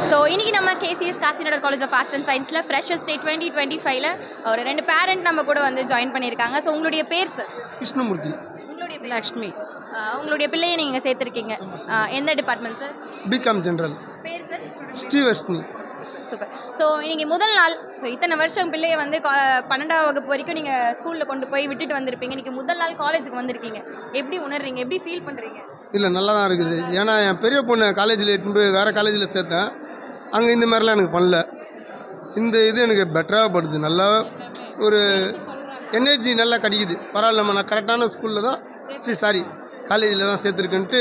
So இன்றைக்கி நம்ம KCS Kasinadar college of arts and சயின்ஸில் ஃப்ரெஷர்ஸ் டே 2025ல ஒரு 2 பேரண்ட் நம்ம கூட வந்து ஜாயின் பண்ணியிருக்காங்க. ஸோ உங்களுடைய பேர் சார்? கிருஷ்ணமூர்த்தி. உங்களுடைய பேர்? லக்ஷ்மி. உங்களுடைய பிள்ளையை நீங்கள் சேர்த்துருக்கீங்க எந்த டிபார்ட்மெண்ட் சார்? BCom general. பேர் சார்? ஸ்ரீவர்ஷினி. சூப்பர். ஸோ இன்றைக்கி முதல் நாள். ஸோ இத்தனை வருஷம் பிள்ளையை வந்து 12ஆம் வகுப்பு வரைக்கும் நீங்கள் ஸ்கூலில் கொண்டு போய் விட்டுட்டு வந்திருப்பீங்க. இன்றைக்கி முதல் நாள் காலேஜுக்கு வந்திருக்கீங்க. எப்படி உணர்றீங்க? எப்படி ஃபீல் பண்ணுறீங்க? இல்லை, நல்லா தான் இருக்குது. ஏன்னா என் பெரிய பொண்ணு காலேஜில் எட்டுன்னு போய் வேறு காலேஜில் சேர்த்தேன். அங்கே இந்த மாதிரிலாம் எனக்கு பண்ணல. இந்த இது எனக்கு பெட்டராக படுது. நல்லா ஒரு எனர்ஜி நல்லா கிடைக்குது. பரவாயில்ல, நம்ம நான் கரெக்டான ஸ்கூலில் தான் காலேஜில் தான் சேர்த்துருக்கேன்ட்டு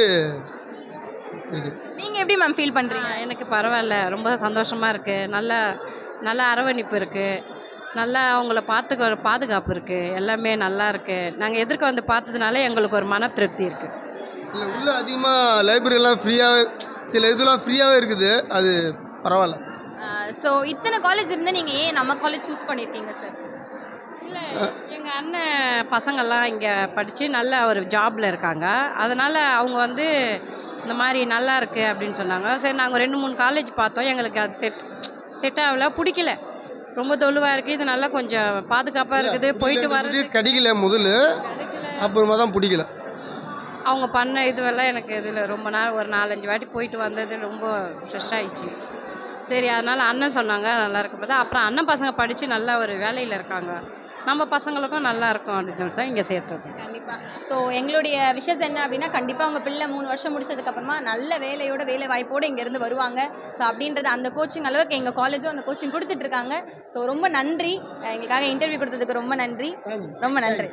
இருக்குது. நீங்கள் எப்படி மேம் ஃபீல் பண்ணுறீங்க? எனக்கு பரவாயில்ல, ரொம்ப சந்தோஷமாக இருக்குது. நல்ல அரவணைப்பு இருக்குது, நல்லா அவங்கள பாதுகாப்பு இருக்குது, எல்லாமே நல்லா இருக்குது. நாங்கள் எதிர்க்க வந்து பார்த்ததுனால எங்களுக்கு ஒரு மன திருப்தி இருக்குது. இல்லை, உள்ளே அதிகமாக லைப்ரரிலாம் ஃப்ரீயாகவே, சில இதெல்லாம் ஃப்ரீயாகவே இருக்குது. அது பரவாயில்ல. ஸோ இத்தனை காலேஜ் இருந்தால் நீங்கள் ஏன் நம்ம காலேஜ் சூஸ் பண்ணியிருக்கீங்க சார்? இல்லை, எங்கள் அண்ணன் பசங்கள்லாம் இங்கே படித்து நல்ல ஒரு ஜாபில் இருக்காங்க. அதனால் அவங்க வந்து இந்த மாதிரி நல்லா இருக்குது அப்படின்னு சொன்னாங்க. சரி, நாங்கள் 2-3 காலேஜ் பார்த்தோம். எங்களுக்கு அது செட் ஆகல, பிடிக்கல. ரொம்ப தொழுவாக இருக்குது. இது நல்லா கொஞ்சம் பாதுகாப்பாக இருக்குது, போயிட்டு வர்றது கிடைக்கல முதல்ல, அப்புறமா தான் பிடிக்கல. அவங்க பண்ண இதுவெல்லாம் எனக்கு இதில் ரொம்ப நாள் ஒரு 4-5 வாட்டி போயிட்டு வந்தது ரொம்ப ஃப்ரெஷ் ஆகிடுச்சு. சரி, அதனால் அண்ணன் சொன்னாங்க நல்லா இருக்கு பார்த்தா. அப்புறம் அண்ணன் பசங்க படித்து நல்ல ஒரு வேலையில் இருக்காங்க, நம்ம பசங்களுக்கும் நல்லா இருக்கும் அப்படின்னு தான் இங்கே சேர்த்தது. கண்டிப்பாக. ஸோ எங்களுடைய விஷஸ் என்ன அப்படின்னா, கண்டிப்பாக அவங்க பிள்ளை 3 வருஷம் முடிச்சதுக்கப்புறமா நல்ல வேலை வாய்ப்போடு இங்கேருந்து வருவாங்க. ஸோ அப்படின்றது அந்த கோச்சிங் அளவுக்கு எங்கள் காலேஜும் அந்த கோச்சிங் கொடுத்துட்ருக்காங்க. ஸோ ரொம்ப நன்றி, எங்களுக்காக இன்டர்வியூ கொடுத்ததுக்கு ரொம்ப நன்றி. ரொம்ப நன்றி.